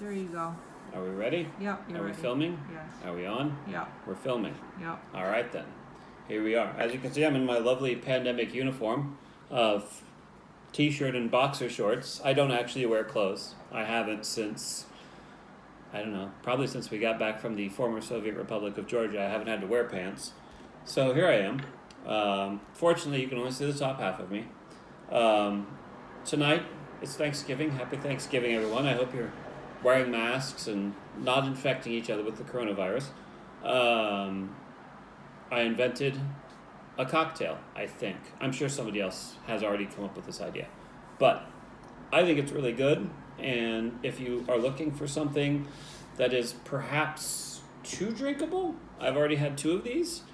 There you go. Are we ready? Yep, you're Are we ready. filming? Yes. Are we on? Yep. We're filming. Yep. All right then. Here we are. As you can see, I'm in my lovely pandemic uniform of t-shirt and boxer shorts. I don't actually wear clothes. I haven't since, I don't know, probably since we got back from the former Soviet Republic of Georgia. I haven't had to wear pants. So here I am. Fortunately, you can only see the top half of me. Tonight, it's Thanksgiving. Happy Thanksgiving, everyone. I hope you're wearing masks and not infecting each other with the coronavirus. I invented a cocktail, I think. I'm sure somebody else has already come up with this idea. But I think it's really good, and if you are looking for something that is perhaps too drinkable, I've already had 2 of these.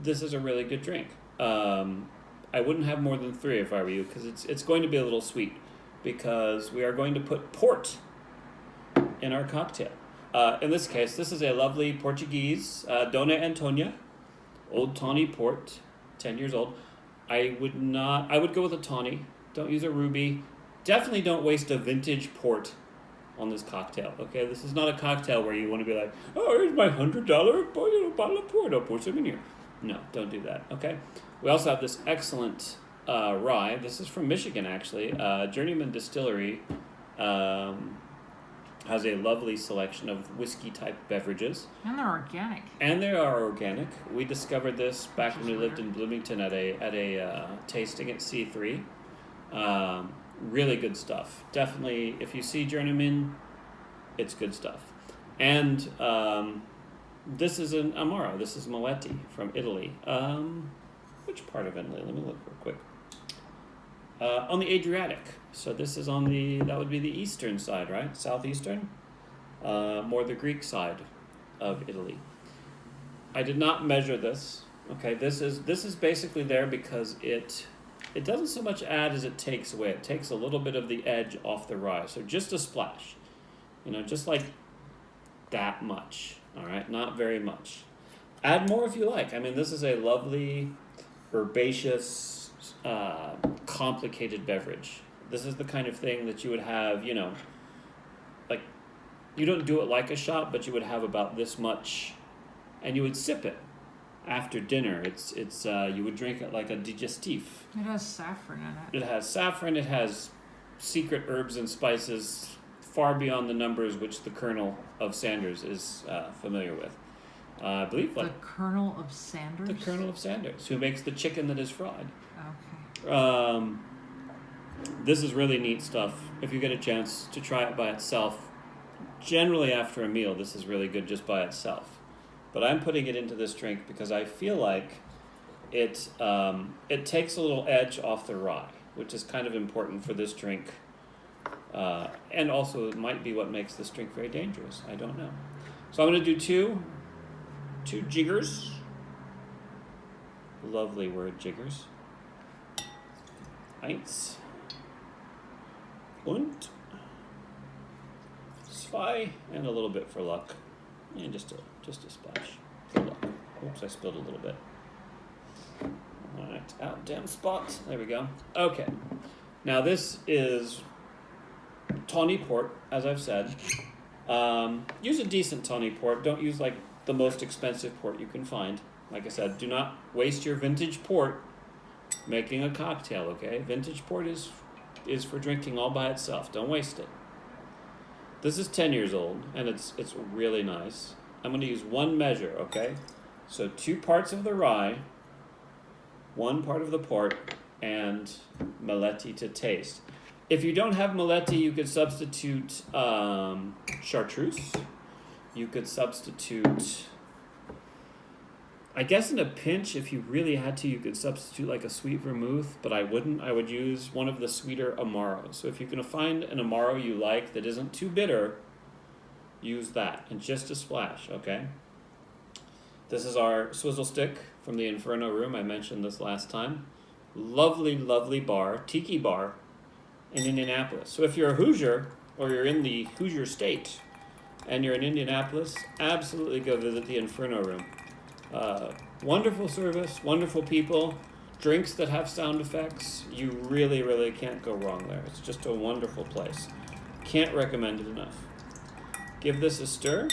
This is a really good drink. I wouldn't have more than 3 if I were you, because it's going to be a little sweet, because we are going to put port in our cocktail. In this case, this is a lovely Portuguese Dona Antonia, Old Tawny Port, 10 years old. I would go with a tawny. Don't use a ruby. Definitely don't waste a vintage port on this cocktail, okay? This is not a cocktail where you want to be like, oh, here's my $100 bottle of port, I'll pour some in here. No, don't do that, okay? We also have this excellent rye. This is from Michigan, actually. Journeyman Distillery has a lovely selection of whiskey-type beverages. And they're organic. And they are organic. We discovered this back when we lived in Bloomington at a tasting at C3. Really good stuff. Definitely, if you see Journeyman, it's good stuff. And this is an Amaro. This is Moletti from Italy. Which part of Italy? Let me look real quick. On the Adriatic. So this is on that would be the eastern side, right? Southeastern? More the Greek side of Italy. I did not measure this. Okay, this is basically there because it doesn't so much add as it takes away. It takes a little bit of the edge off the rye. So just a splash. Just like that much. All right, not very much. Add more if you like. I mean, this is a lovely, herbaceous, complicated beverage. This is the kind of thing that you would have, like, you don't do it like a shot, but you would have about this much, and you would sip it after dinner. It's you would drink it like a digestif. It has saffron in it. It has saffron. It has secret herbs and spices far beyond the numbers which the Colonel of Sanders is familiar with. I believe the Colonel of Sanders? The Colonel of Sanders, who makes the chicken that is fried. Okay. This is really neat stuff. If you get a chance to try it by itself, generally after a meal, this is really good just by itself. But I'm putting it into this drink because I feel like it takes a little edge off the rye, which is kind of important for this drink. And also it might be what makes this drink very dangerous. I don't know. So I'm going to do two jiggers. Lovely word, jiggers. Eins. Und. Zwei. And a little bit for luck. And just a splash for luck. Oops, I spilled a little bit. Alright, out damn spot. There we go. Okay. Now this is tawny port, as I've said. Use a decent tawny port. Don't use like the most expensive port you can find. Like I said, do not waste your vintage port making a cocktail, okay? Vintage port is for drinking all by itself. Don't waste it. This is 10 years old, and it's really nice. I'm going to use 1 measure, okay? So 2 parts of the rye, 1 part of the port, and Moletti to taste. If you don't have Moletti, you could substitute chartreuse. You could substitute, I guess in a pinch, if you really had to, you could substitute like a sweet vermouth, but I wouldn't. I would use one of the sweeter Amaros. So if you can find an Amaro you like that isn't too bitter, use that, and just a splash, okay? This is our swizzle stick from the Inferno Room. I mentioned this last time. Lovely, lovely bar, tiki bar in Indianapolis. So if you're a Hoosier, or you're in the Hoosier state, and you're in Indianapolis, absolutely go visit the Inferno Room. Wonderful service, wonderful people, drinks that have sound effects. You really, really can't go wrong there. It's just a wonderful place. Can't recommend it enough. Give this a stir.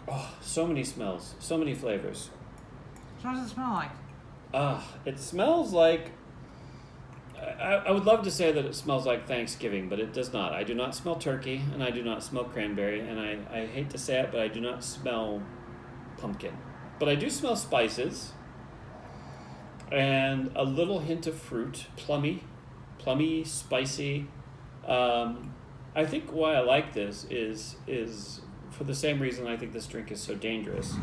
Oh, so many smells, so many flavors. So what does it smell like? It smells like. I would love to say that it smells like Thanksgiving, but it does not. I do not smell turkey, and I do not smell cranberry, and I hate to say it, but I do not smell pumpkin. But I do smell spices, and a little hint of fruit, plummy, spicy. I think why I like this is for the same reason I think this drink is so dangerous.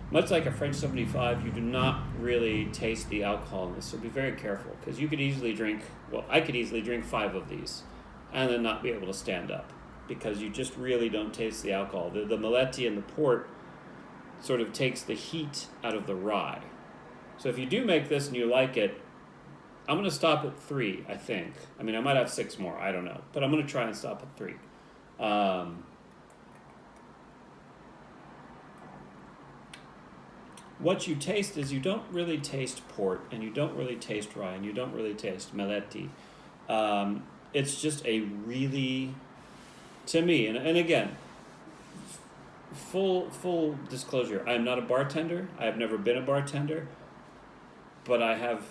Much like a French 75, you do not really taste the alcohol in this, so be very careful, because you could easily drink, I could easily drink 5 of these and then not be able to stand up, because you just really don't taste the alcohol. The Moletti and the port sort of takes the heat out of the rye. So if you do make this and you like it, I'm going to stop at 3, I think. I mean, I might have 6 more, I don't know, but I'm going to try and stop at 3. What you taste is you don't really taste port, and you don't really taste rye, and you don't really taste Moletti. It's just a really, to me, and again, full disclosure, I am not a bartender. I have never been a bartender, but I have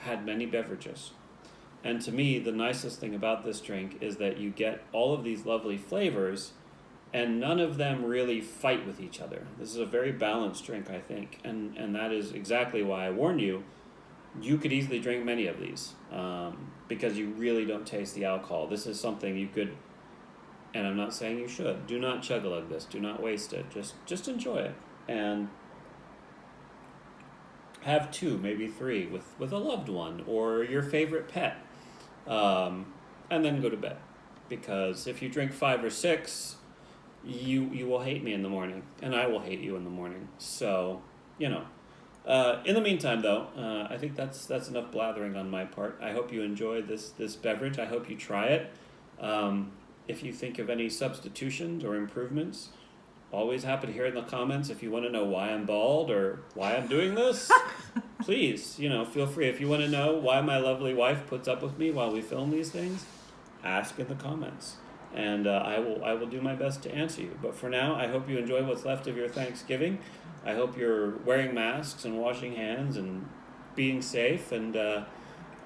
had many beverages. And to me, the nicest thing about this drink is that you get all of these lovely flavors, and none of them really fight with each other. This is a very balanced drink, I think, and that is exactly why I warn you. You could easily drink many of these because you really don't taste the alcohol. This is something you could, and I'm not saying you should. Do not chug-a-lug this. Do not waste it. Just enjoy it, and have 2, maybe 3 with a loved one or your favorite pet, and then go to bed. Because if you drink 5 or 6. You will hate me in the morning, and I will hate you in the morning. So, in the meantime, though, I think that's enough blathering on my part. I hope you enjoy this beverage. I hope you try it. If you think of any substitutions or improvements, always happy to hear in the comments. If you want to know why I'm bald or why I'm doing this, please, feel free. If you want to know why my lovely wife puts up with me while we film these things, ask in the comments. And I will do my best to answer you. But for now, I hope you enjoy what's left of your Thanksgiving. I hope you're wearing masks and washing hands and being safe. And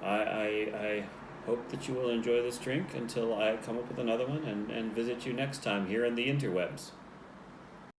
I hope that you will enjoy this drink until I come up with another one and visit you next time here in the interwebs.